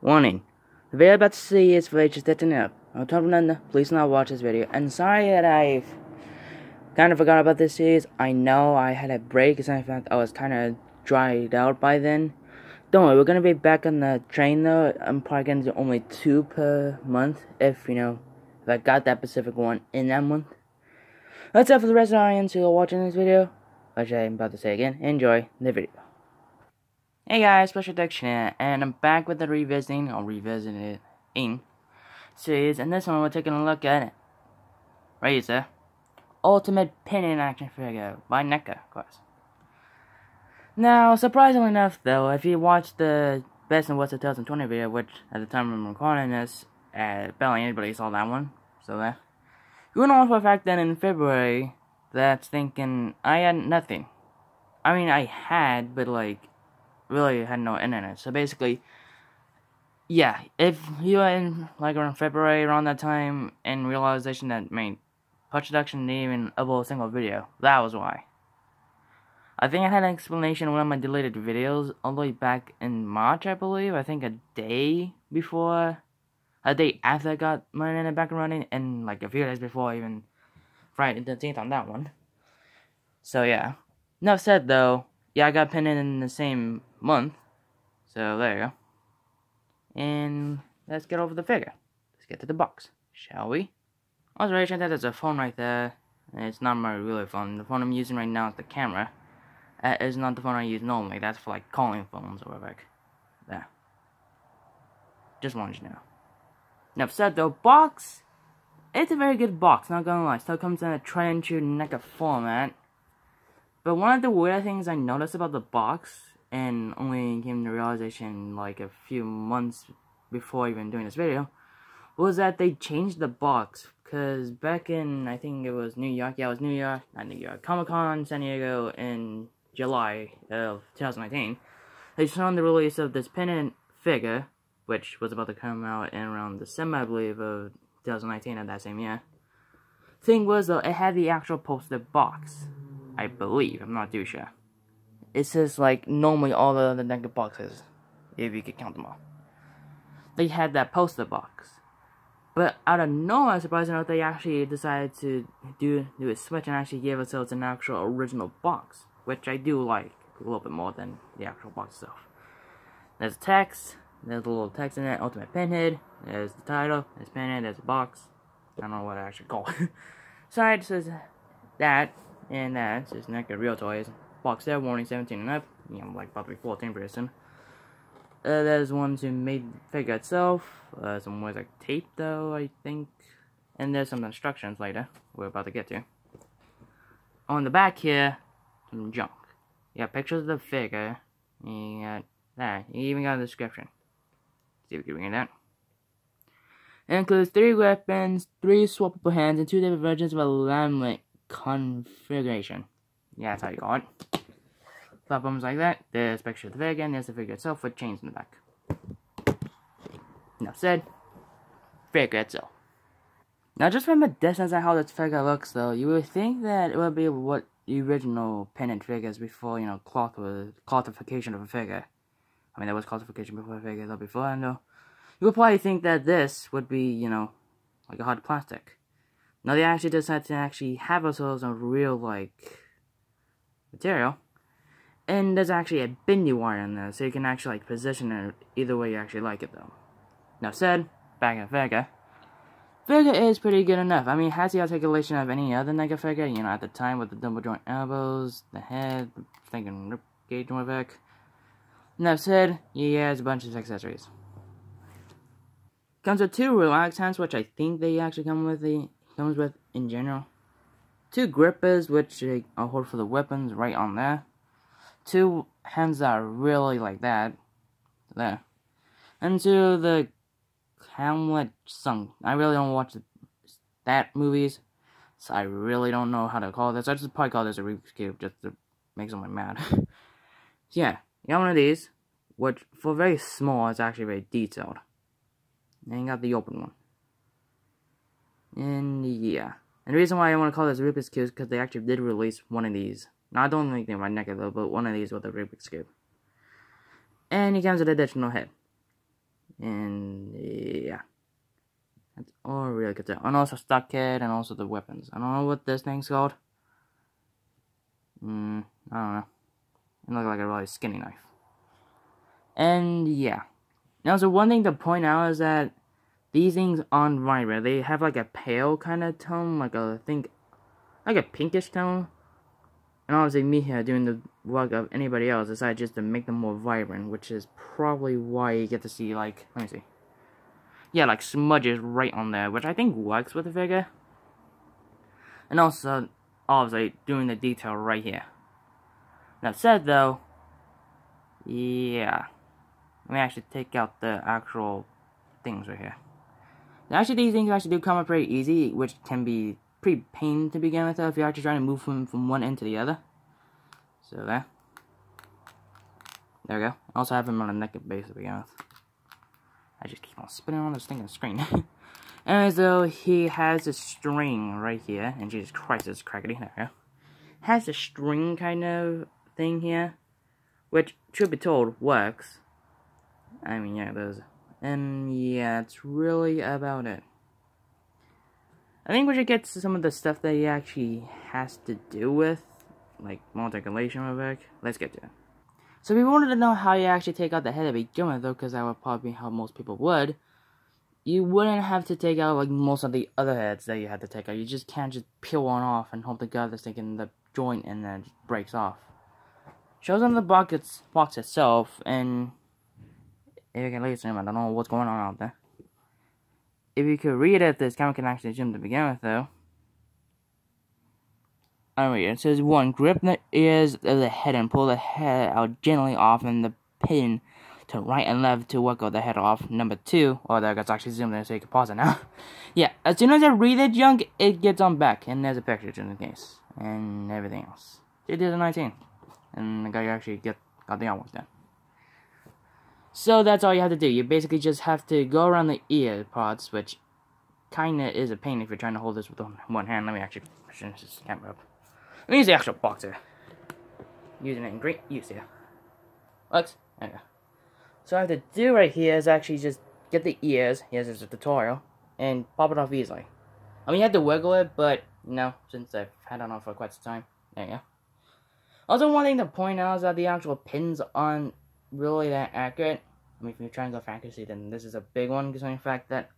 Warning. The video about to see is for ages 13 and up. I'm told Nanda, please not watch this video. And sorry that I've kind of forgot about this series. I know I had a break, as in fact I was kind of dried out by then. Don't worry, we're going to be back on the train though. I'm probably going to do only 2 per month if I got that specific one in that month. That's it for the rest of the audience who are watching this video, which I'm about to say again. Enjoy the video. Hey guys, Special Addiction here, and I'm back with the revisiting series, and this one we're taking a look at Hellraiser Ultimate Pinhead action figure by NECA, of course. Now, surprisingly enough though, if you watched the Best and Worst of 2020 video, which at the time I'm recording this, barely anybody saw that one, so that. You know for a fact that in February, that's thinking I had nothing. I mean, I had, but really had no internet. So basically, yeah, if you were in around February, around that time, and realization that post-production didn't even upload a single video, that was why. I think I had an explanation in one of my deleted videos all the way back in March, I believe. I think a day after I got my internet back and running, and a few days before, even Friday the 13th on that one. So yeah. Enough said though. Yeah, I got Pinhead in the same month. So there you go. And let's get over the figure. Let's get to the box, shall we? Observation that there's a phone right there. And it's not my real phone. The phone I'm using right now is the camera. It's not the phone I use normally. That's for calling phones or whatever. There. Just wanted you to know. Enough said though, box. It's a very good box, not gonna lie. Still comes in a tri-inch NECA format. But one of the weird things I noticed about the box, and only came to realization a few months before even doing this video, was that they changed the box. Because back in, I think it was New York, yeah, it was New York, not New York, Comic-Con San Diego in July of 2019, they showed the release of this Pinhead figure, which was about to come out in around December, I believe, of 2019 of that same year. Thing was, though, it had the actual posted box. I believe, I'm not too sure. It says normally all the other NECA boxes, if you could count them all. They had that poster box. But out of nowhere, surprisingly enough, they actually decided to do a switch and actually give ourselves an actual original box. Which I do like a little bit more than the actual box itself. There's text, there's a little text in it, Ultimate Pinhead, there's the title, there's Pinhead, there's a box. I don't know what I actually call it. Side says that. And that says NECA Real Toys. Box there, warning 17 and up. About to be 14 pretty soon. There's one to make the figure itself. Some more tape though, I think. And there's some instructions later, we're about to get to. On the back here, some junk. You got pictures of the figure. You got that. You even got a description. See if we can read that. It includes 3 weapons, 3 swappable hands, and 2 different versions of a laminate configuration. Yeah, that's how you call it. Platforms like that. There's a picture of the figure, and there's the figure itself with chains in the back. Enough said. Figure itself. Now, just from a distance at how this figure looks, though, you would think that it would be what the original Pinhead figures before, clothification of a figure. I mean, there was clothification before a figure, though, before, I know. You would probably think that this would be, like a hard plastic. Now they actually decided to actually have ourselves a real, material. And there's actually a bendy wire in there, so you can actually, position it either way you actually like it, though. Now said, back at figure. Figure is pretty good enough. I mean, it has the articulation of any other NECA figure, at the time with the double joint elbows, the head, thinking rib cage and back. Now said, he has a bunch of accessories. Comes with 2 relaxed hands, which I think they actually comes with in general. 2 grippers, which are hold for the weapons right on there. 2 hands that are really like that. There. And 2 the Hamlet song. I really don't watch that movies, so I really don't know how to call this. I just probably call this a Rubik's Cube just to make someone mad. So yeah, you got one of these, which for very small is actually very detailed. And you got the open one. And yeah. And the reason why I want to call this Rubik's Cube is because they actually did release one of these. Now, I don't think they're my NECA though, but one of these with a Rubik's Cube. And he comes with an additional head. And yeah, that's all I really could tell. And also stock kit and also the weapons. I don't know what this thing's called. I don't know. It looks like a really skinny knife. And yeah. Now, so one thing to point out is that these things aren't vibrant. They have like a pale kind of tone, like a pinkish tone. And obviously me here doing the work of anybody else decided just to make them more vibrant, which is probably why you get to see like, let me see. Yeah, like smudges right on there, which I think works with the figure. And also, obviously, doing the detail right here. That said though, yeah. Let me actually take out the actual things right here. Now, actually, these things actually do come up pretty easy, which can be pretty pain to begin with though, if you're actually trying to move from one end to the other. So there. There we go. I also have him on a naked base to begin with. I just keep on spinning on this thing on the screen. And so he has a string right here, and Jesus Christ, it's crackety. There we go. Has a string kind of thing here, which, truth be told, works. I mean, yeah, it does. And yeah, that's really about it. I think we should get to some of the stuff that he actually has to do with, like multiculation real quick. Let's get to it. So if you wanted to know how you actually take out the head to begin with, though, because that would probably be how most people would, you wouldn't have to take out like most of the other heads that you had to take out. You just can't just peel one off and hope to God that's taking the joint and then it just breaks off. Shows on the box itself, and if you can listen, I don't know what's going on out there. If you could read it, this camera can actually zoom to begin with, though. I'll read it. It says 1. Grip the ears of the head and pull the head out gently off and the pin to right and left to work out the head off. Number 2, or that gets actually zoomed in so you can pause it now. Yeah, as soon as I read the junk, it gets on back, and there's a picture in the case, and everything else. It is a 19, and the guy actually got the artwork done. So that's all you have to do. You basically just have to go around the ear parts, which kinda is a pain if you're trying to hold this with one hand. Let me actually position this camera up. Let me use the actual box here. Using it in great use here. What? There you go. So what I have to do right here is actually just get the ears, here's just a tutorial, and pop it off easily. I mean, you have to wiggle it, but no, since I've had it on for quite some time. There you go. Also, one thing to point out is that the actual pins aren't really that accurate. I mean, if you're trying to go for accuracy, then this is a big one, considering the fact that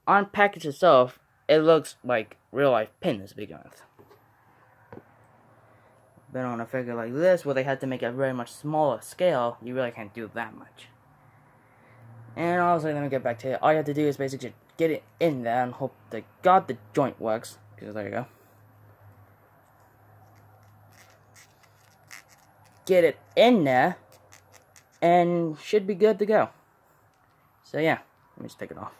on package itself, it looks like real life pins to begin with. But on a figure like this, where they had to make a very much smaller scale, you really can't do that much. And also, let me get back to it. All you have to do is basically just get it in there and hope that God the joint works. Because there you go. Get it in there, and should be good to go. So yeah, let me just take it off.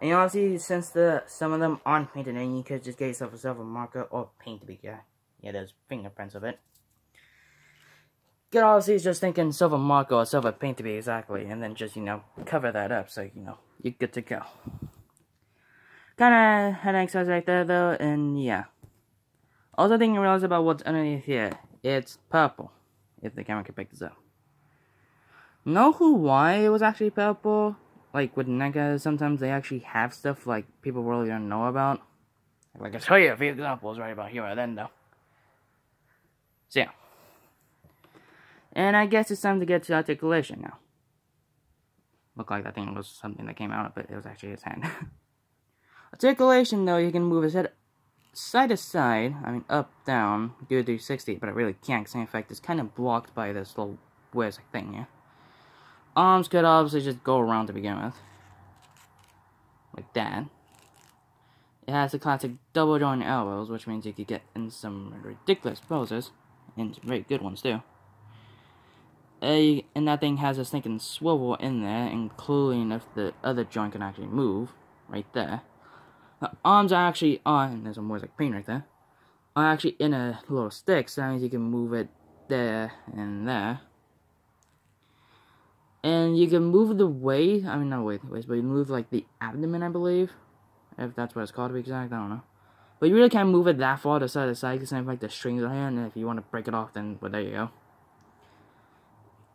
And honestly, since some of them aren't painted in, you could just get yourself a silver marker or paint to be good. Yeah, there's fingerprints of it. Good, obviously, just thinking silver marker or silver paint to be exactly, and then just, cover that up so, you're good to go. Kinda had an exercise right there, though, and yeah. Also, thing you realize about what's underneath here, it's purple, if the camera can pick this up. Know why it was actually purple? Like, with NECA, sometimes they actually have stuff, like, people really don't know about. Like, I'll show you a few examples right about here and then, though. So, yeah. And I guess it's time to get to articulation now. Looked like that thing was something that came out, but it was actually his hand. Articulation, though, you can move his head side to side, I mean up, down, do a 360, but I really can't, because in fact it's kind of blocked by this little weird thing here. Arms could obviously just go around to begin with. Like that. It has the classic double joint elbows, which means you could get in some ridiculous poses, and some very good ones too. And that thing has a thinking swivel in there, including if the other joint can actually move, right there. The arms are actually on, and there's a more like pain right there, are actually in a little stick, so that means you can move it there and there. And you can move the waist, I mean not waist, but you move like the abdomen, I believe. If that's what it's called to be exact, I don't know. But you really can't move it that far to side to side, because like the strings are here, and if you want to break it off, then well, there you go.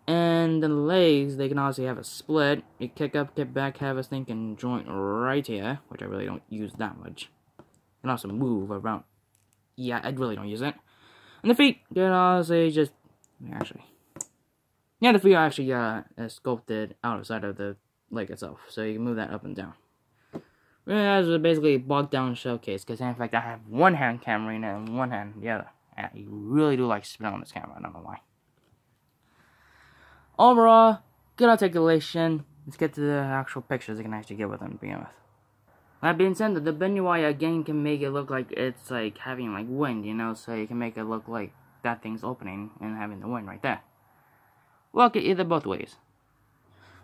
And the legs, they can also have a split. You kick up, kick back, have a stinking joint right here, which I really don't use that much. You can also move around. Yeah, I really don't use it. And the feet, can honestly just, actually. Yeah, the feet are actually sculpted outside of the leg itself, so you can move that up and down. That's basically a bogged down showcase, because in fact I have one hand camera and one hand the other. And I really do like spin on this camera, I don't know why. Overall, good articulation. Let's get to the actual pictures you can actually get with them to begin with. That being said, the Benoit game can make it look like it's like having like wind, you know, so you can make it look like that thing's opening and having the wind right there. Well, either both ways.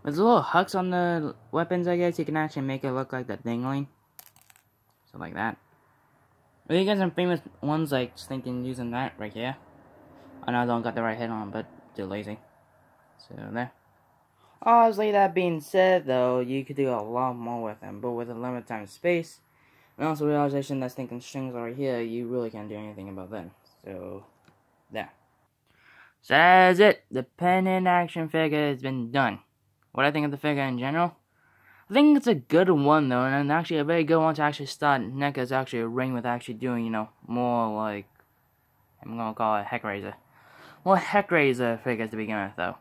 With the little hooks on the weapons, I guess, you can actually make it look like the dingling. So like that. But you get some famous ones like just thinking using that right here. I know I don't got the right head on, but too lazy. So there. Obviously, that being said, though, you could do a lot more with them, but with a limited time and space, and also realization that stinking strings are here, you really can't do anything about them. So, there. So that's it. The Pinhead action figure has been done. What I think of the figure in general? I think it's a good one, though, and actually a very good one to actually start NECA's actually a ring with actually doing, you know, more like, I'm gonna call it Hellraiser. More Hellraiser figures to begin with, though.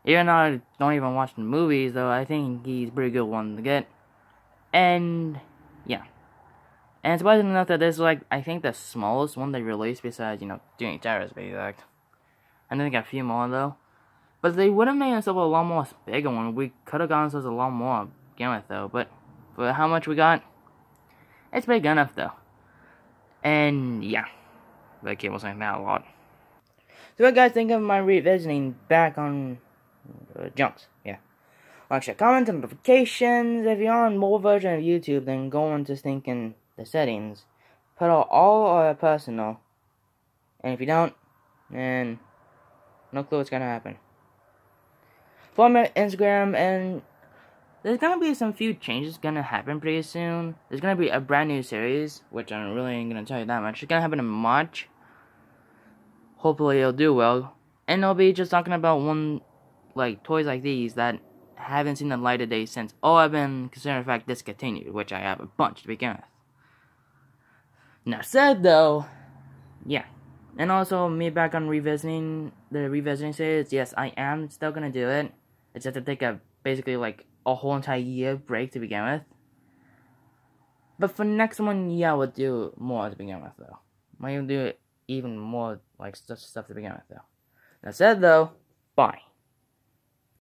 Even though I don't even watch the movies, though, I think he's a pretty good one to get. And, yeah. And surprisingly enough that this is, like, I think the smallest one they released besides, you know, doing Terror's be like. I think a few more, though. But they would have made themselves a lot more bigger one. We could have gotten ourselves a lot more to begin with, though. But for how much we got, it's big enough, though. And, yeah. The cable's saying that a lot. So what guys think of my revisiting back on Junks? Yeah. Like, share, comment, and notifications. If you're on more version of YouTube, then go into thinking the settings. Put all personal. And if you don't, then no clue what's gonna happen. Follow me on Instagram, and there's gonna be some few changes gonna happen pretty soon. There's gonna be a brand new series, which I'm really ain't gonna tell you that much. It's gonna happen in March. Hopefully it'll do well. And it'll be just talking about like toys like these that haven't seen the light of day since I've been considered in fact discontinued, which I have a bunch to begin with. Now said though, yeah. And also me back on revisiting series, yes, I am still gonna do it. It's just to take basically like a whole entire year break to begin with. But for next one, yeah, we'll do more to begin with though. Might even do even more like stuff to begin with though. That said though, bye.